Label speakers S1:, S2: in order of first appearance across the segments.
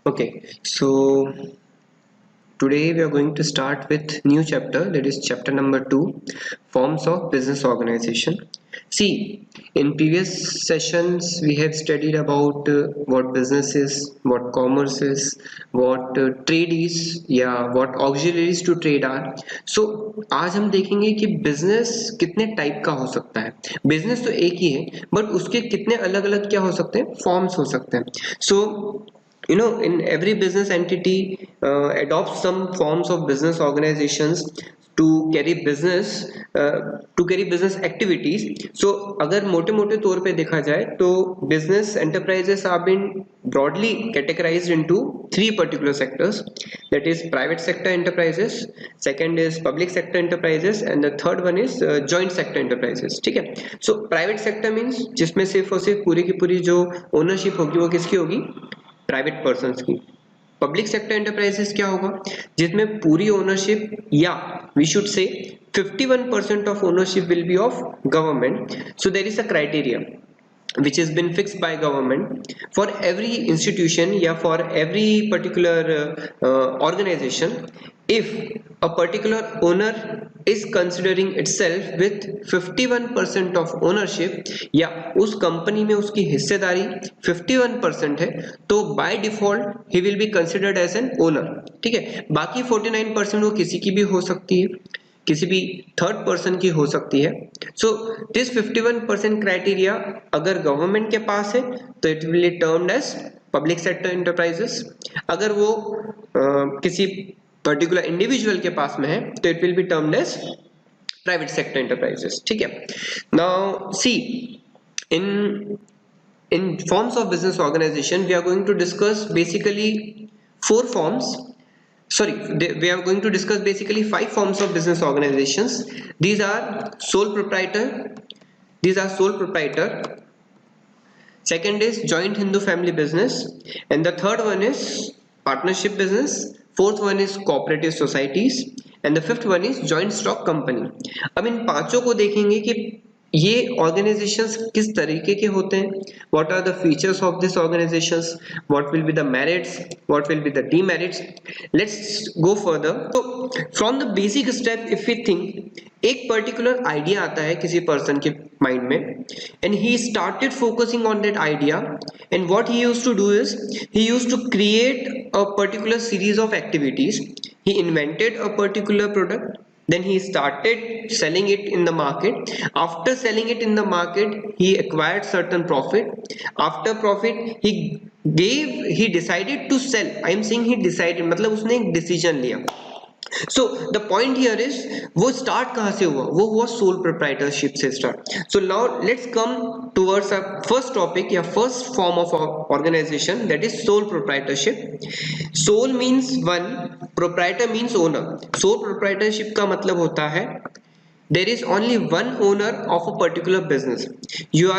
S1: Okay, so today we are going to start with new chapter, that is chapter number 2, forms of business organization. See, in previous sessions we have studied about what business is, what commerce is, what trade is, या what auxiliaries to trade are. So आज हम देखेंगे कि business कितने type का हो सकता है. बिजनेस तो एक ही है, बट उसके कितने अलग अलग क्या हो सकते हैं, फॉर्म्स हो सकते हैं. So in every business entity adopts some forms of business organizations to carry business activities. So अगर मोटे मोटे तौर पे देखा जाए तो business enterprises have been broadly categorized into three particular sectors, that is private sector enterprises, second is public sector enterprises, and the third one is joint sector enterprises. ठीक है. So private sector means जिसमें सिर्फ और सिर्फ पूरी की पूरी जो ओनरशिप होगी वो किसकी होगी, प्राइवेट पर्सन्स की. पब्लिक सेक्टर एंटरप्राइजेस क्या होगा, जिसमें पूरी ओनरशिप या we should say 51% of ownership will be of government. So there is a criteria which has been fixed by government for every institution, yeah, for every particular organization. If a particular owner is considering itself with 51% of ownership, या उस company में उसकी हिस्सेदारी 51% है, तो by default he will be considered as an owner. ठीक है. बाकी 49% वो किसी की भी हो सकती है, किसी भी थर्ड पर्सन की हो सकती है. सो दिस 51% क्राइटेरिया अगर गवर्नमेंट के पास है तो it will be termed as public sector enterprises. अगर वो किसी पर्टिकुलर इंडिविजुअल के पास में है तो it will be termed as private sector enterprises. ठीक है. Now see, in forms of business organization we are going to discuss basically four forms. We are going to discuss basically 5 forms of business organizations. These are sole proprietor, second is joint Hindu family business, and the third one is partnership business, fourth one is cooperative societies, and the fifth one is joint stock company. अब इन पांचों को देखेंगे कि ये organisations किस तरीके के होते हैं, what are the features of this organisations, what will be the merits, what will be the demerits. Let's go further. तो from the basic step if we think, एक पर्टिकुलर आइडिया आता है किसी पर्सन के माइंड में, and he started focusing on that idea, and what he used to do is he used to create a particular series of activities. He invented a particular product, then he started selling it in the market. After selling it in the market he acquired certain profit. After profit he decided to sell. I am saying he decided, मतलब उसने एक decision लिया. So the point here is वो start कहाँ से हुआ, वो हुआ sole proprietorship से start. So now let's come towards our first topic या first form of organization, that is sole proprietorship. Sole means one, proprietor means owner. Sole proprietorship का मतलब होता है there is only one owner of a particular business. You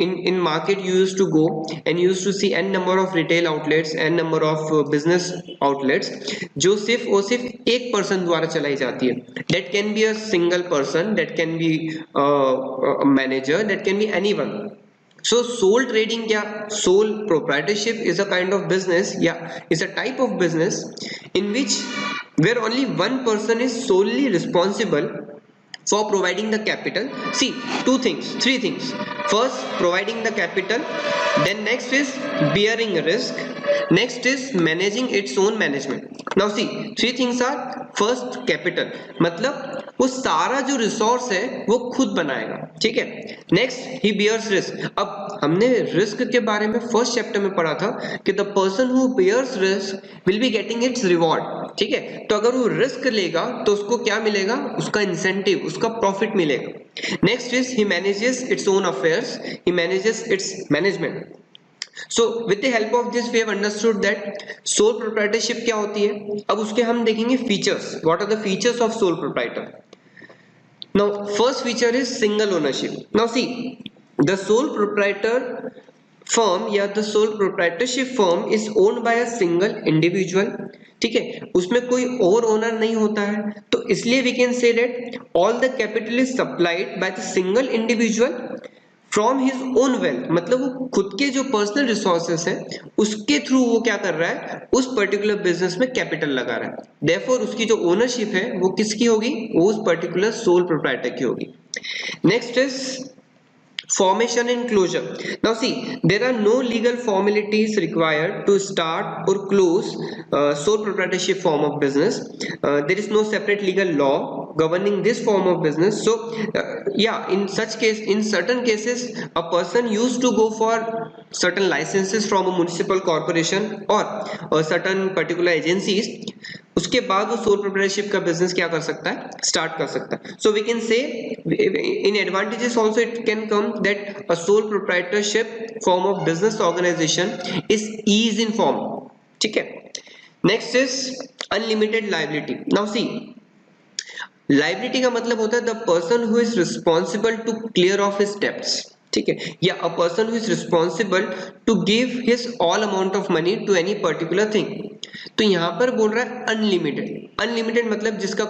S1: in market you used to go and you used to see n number of retail outlets, n number of business outlets जो सिर्फ और सिर्फ एक person द्वारा चलाई जाती है. that can be a single person, that can be a manager, that can be anyone. So sole trading क्या, sole proprietorship is a kind of business, is a type of business in which where only one person is solely responsible for providing the capital. See, three things. First, providing the capital, then next is bearing risk, next is managing its own management. Now see, three things are, first capital, मतलब वो सारा जो resource है वो खुद बनाएगा. ठीक है. नेक्स्ट ही बियर्स रिस्क. अब हमने रिस्क के बारे में फर्स्ट चैप्टर में पढ़ा था कि the person who bears risk will be getting its reward. ठीक है. तो अगर वो रिस्क लेगा तो उसको क्या मिलेगा, उसका इंसेंटिव, उसका प्रॉफिट मिलेगा. Next is he manages its own affairs, he manages it's management. So with the help of this we have understood that sole proprietorship क्या होती है. अब उसके हम देखेंगे features. What are the features of sole proprietor? Now first feature is single ownership. Now see, the sole proprietor firm या the sole proprietorship firm is owned by a single individual. ठीक है. उसमें कोई और ओनर नहीं होता है, तो इसलिए we can say that all the capital is supplied by the single individual from his own wealth, मतलब वो खुद के जो पर्सनल रिसोर्सेस हैं उसके थ्रू वो क्या कर रहा है, उस पर्टिकुलर बिजनेस में कैपिटल लगा रहा है। देयरफॉर उसकी जो ओनरशिप है वो किसकी होगी, वो उस पर्टिकुलर सोल प्रोप्राइटर की होगी। Next is formation and closure. Now see, there are no legal formalities required to start or close sole proprietorship form of business. There is no separate legal law governing this form of business. So yeah, in such case, in certain cases a person used to go for certain licenses from a municipal corporation or certain particular agencies, उसके बाद वो sole proprietorship का business क्या कर सकता है, start कर सकता है। सो we can say in advantages also it can come that a sole proprietorship form of business organisation is ease in form, ठीक है। Next is unlimited liability. Now see, liability का मतलब होता है the person who is responsible to clear off his debts, ठीक है, या a person who is responsible to give his all amount of money to any particular thing. तो यहां पर बोल रहा है अनलिमिटेड। अनलिमिटेड मतलब जिसका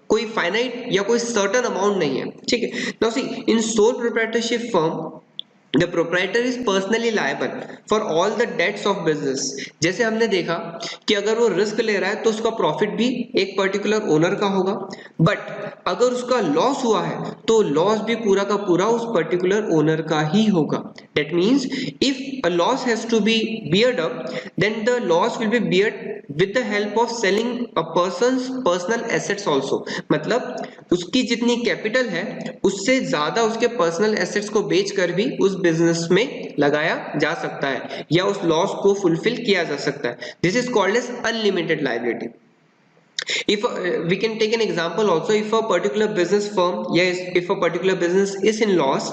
S1: कोई फाइनाइट या कोई सर्टेन अमाउंट नहीं है, ठीक है। Now C, in sole proprietorship firm The proprietor is personally liable for all the debts of business। जैसे हमने देखा कि अगर वो रिस्क ले रहा है तो उसका प्रॉफिट भी एक पर्टिकुलर ओनर का होगा, बट अगर उसका लॉस हुआ है तो लॉस भी पूरा का पूरा उस पर्टिकुलर ओनर का ही होगा। That means if a loss has to be beared up, then the loss will be beared with the help of selling a person's personal assets also। मतलब उसकी जितनी कैपिटल है उससे ज्यादा उसके पर्सनल एसेट्स को बेचकर भी उस बिजनेस में लगाया जा सकता है या उस लॉस को फुलफिल किया जा सकता है। This is called as unlimited liability. If we can take an example also, if a particular business firm, yes, if a particular business is in loss,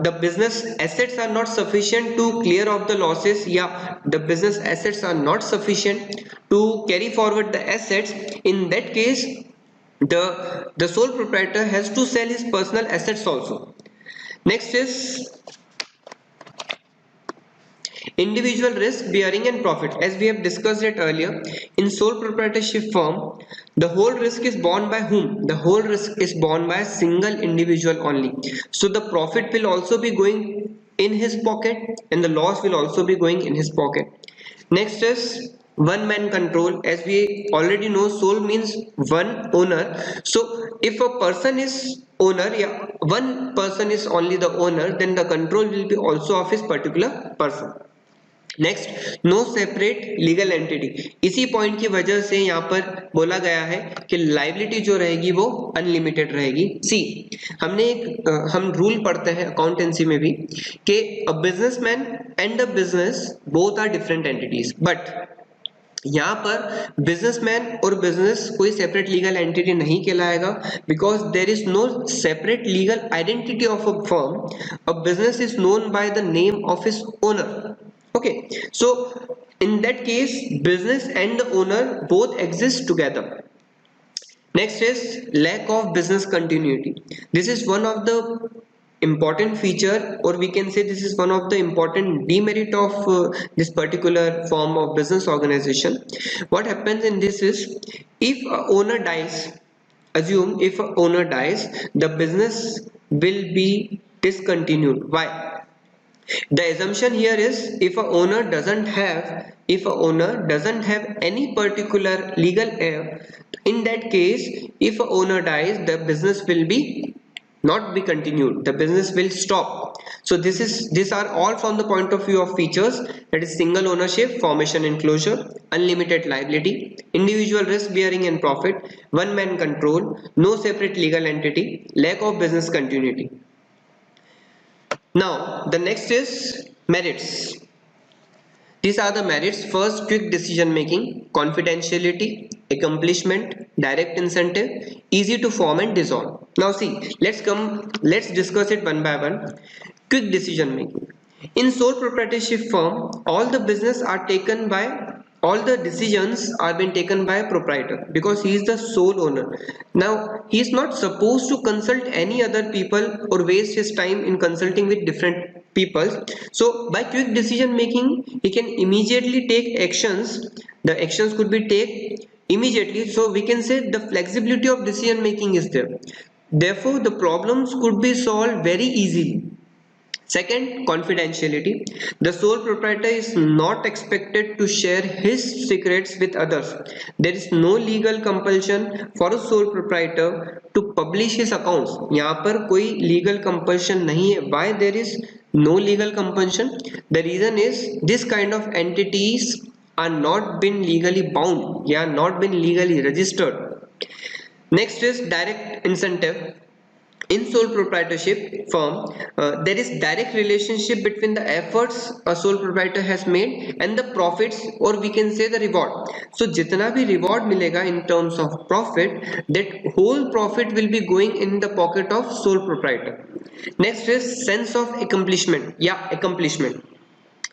S1: the business assets are not sufficient to clear off the losses, yeah, the business assets are not sufficient to carry forward the assets, in that case the sole proprietor has to sell his personal assets also. Next is individual risk bearing and profit. As we have discussed it earlier, in sole proprietorship firm the whole risk is borne by whom? The whole risk is borne by a single individual only. So the profit will also be going in his pocket and the loss will also be going in his pocket. Next is one man control. As we already know, sole means one owner. So if a person is owner, yeah, one person is only the owner, then the control will be also of his particular person. Next, no separate legal entity. इसी point की वजह से यहाँ पर बोला गया है कि लाइबिलिटी जो रहेगी वो अनलिमिटेड रहेगी। सी, हम रूल पढ़ते हैं अकाउंटेंसी में भी कि a businessman and a business both are different entities, but यहाँ पर बिजनेसमैन और बिजनेस कोई सेपरेट लीगल एंटिटी नहीं कहलाएगा, because there is no separate legal identity of a firm. A business is known by the name of his owner. Okay, so in that case business and the owner both exist together. Next is lack of business continuity. This is one of the important feature, or we can say this is one of the important demerit of this particular form of business organization. What happens in this is, if a owner dies, assume if a owner dies, the business will be discontinued. Why? The assumption here is if a owner doesn't have any particular legal heir, in that case if a owner dies the business will be not be continued, the business will stop. So these are all from the point of view of features, that is single ownership, formation and closure, unlimited liability, individual risk bearing and profit, one man control, no separate legal entity, lack of business continuity. Now the next is merits. These are the merits. First, quick decision making, confidentiality, accomplishment, direct incentive, easy to form and dissolve. Now see, let's discuss it one by one. Quick decision making. In sole proprietorship firm, all the decisions are being taken by a proprietor because he is the sole owner. Now he is not supposed to consult any other people or waste his time in consulting with different people. So by quick decision making he can immediately take actions. The actions could be taken immediately, so we can say the flexibility of decision making is there. Therefore, the problems could be solved very easily. Second, confidentiality. The sole proprietor is not expected to share his secrets with others. There is no legal compulsion for a sole proprietor to publish his accounts. यहाँ पर कोई legal compulsion नहीं है. Why there is no legal compulsion? The reason is this kind of entities are not been legally bound, yeah, not been legally registered. Next is direct incentive. In sole proprietorship firm, there is direct relationship between the efforts a sole proprietor has made and the profits, or we can say the reward. So जितना भी reward मिलेगा in terms of profit, that whole profit will be going in the pocket of sole proprietor. Next is sense of accomplishment. Yeah, accomplishment.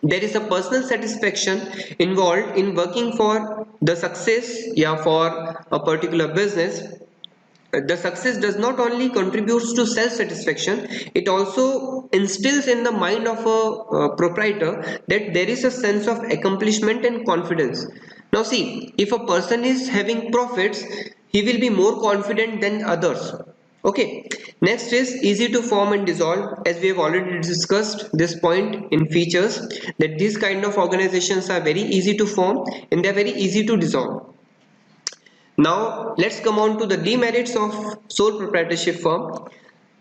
S1: There is a personal satisfaction involved in working for the success, yeah, for a particular business. The success does not only contributes to self-satisfaction, it also instills in the mind of a proprietor that there is a sense of accomplishment and confidence. Now see, if a person is having profits, he will be more confident than others. Okay, next is easy to form and dissolve. As we have already discussed this point in features, that these kind of organizations are very easy to form and they are very easy to dissolve. Now let's come on to the demerits of sole proprietorship firm.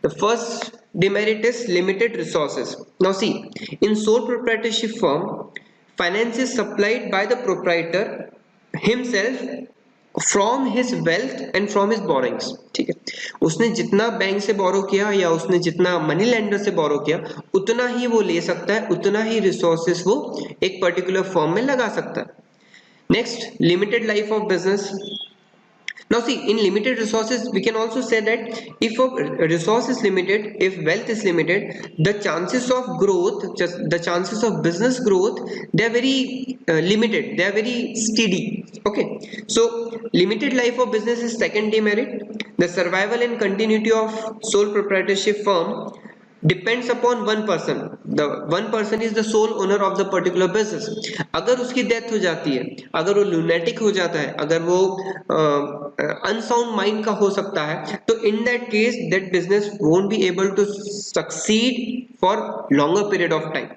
S1: The first demerit is limited resources. Now see, in sole proprietorship firm, finance is supplied by the proprietor himself from his wealth and from his borrowings. ठीक है, उसने जितना bank से बोरो किया या उसने जितना money lender से बोरो किया, उतना ही वो ले सकता है, उतना ही रिसोर्सेस वो एक पर्टिकुलर फर्म में लगा सकता है. Next, limited life of business. Now see, in limited resources, we can also say that if a resource is limited, if wealth is limited, the chances of growth, just the chances of business growth, they are very limited, they are very steady. Okay, so limited life of business is second demerit. The survival and continuity of sole proprietorship firm depends upon one person. The one person is the sole owner of the particular business. अगर उसकी death हो जाती है, अगर वो lunatic हो जाता है, अगर वो unsound mind का हो सकता है, तो in that case that business won't be able to succeed for longer period of time.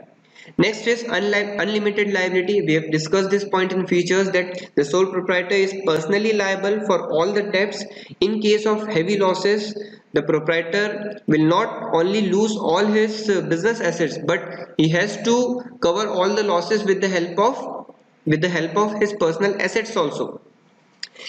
S1: Next is unlimited liability. We have discussed this point in features, that the sole proprietor is personally liable for all the debts. In case of heavy losses, the proprietor will not only lose all his business assets, but he has to cover all the losses with the help of his personal assets also.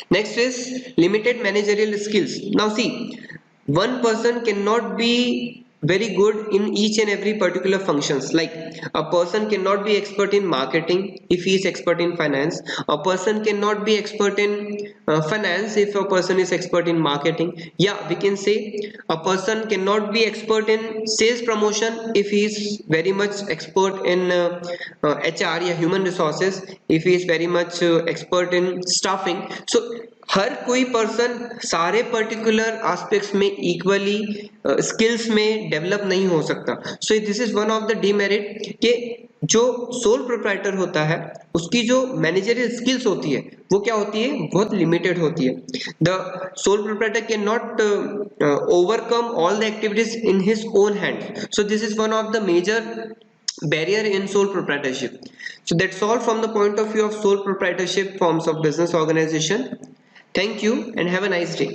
S1: Next is limited managerial skills. Now see, one person cannot be very good in each and every particular functions. Like a person cannot be expert in marketing if he is expert in finance. A person cannot be expert in finance if a person is expert in marketing. Yeah, we can say a person cannot be expert in sales promotion if he is very much expert in HR या human resources, if he is very much expert in staffing. So हर कोई person सारे particular aspects में equally skills में develop नहीं हो सकता. सो this is one of the demerit कि जो सोल प्रोप्राइटर होता है उसकी जो मैनेजरियल स्किल्स होती है वो क्या होती है, बहुत लिमिटेड होती है. The sole proprietor can not overcome all the activities in his own hand. So this is one of the major barrier in sole proprietorship. So that's all from the point of view of sole proprietorship forms of business organization. Thank you and have a nice day.